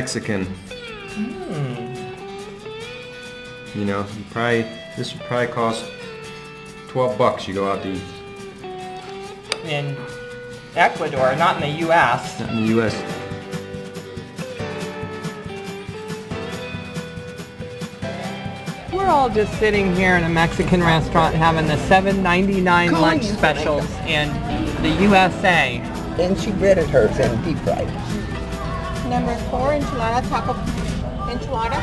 Mexican. You know, this would probably cost $12. You go out to eat. In Ecuador, not in the U.S. Not in the U.S. We're all just sitting here in a Mexican restaurant having the $7.99 lunch specials in the USA. And she breaded hers and deep fried. Number 4, enchilada, taco enchilada.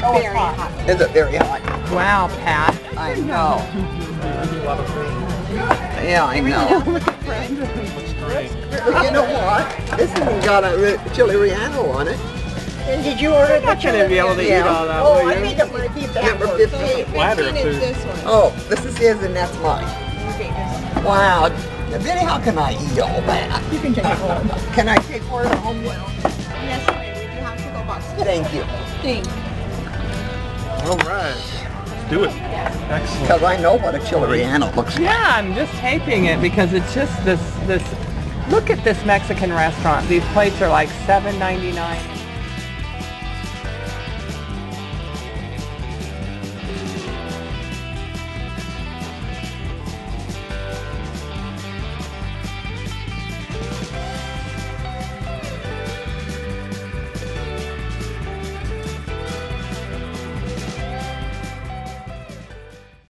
Oh, Very hot. Is it very hot? Wow, Pat. I know. Yeah, I know. But you know what? This has got a chili relleno on it. And did you order You're not going to be able to eat all that, Oh, will I you? made up my beef that Number one. 15. Flatter 15 food. is this one. Oh, this is his and that's mine. Okay, just, Wow. Now, Benny, how can I eat all that? you can take it home. Can I take part of home? Yes, ma'am. We do have to go box. Thank you. Thank you. All right. Let's do it. Excellent. Because I know what a chili relleno looks like. Yeah, I'm just taping it because it's just this. Look at this Mexican restaurant. These plates are like $7.99.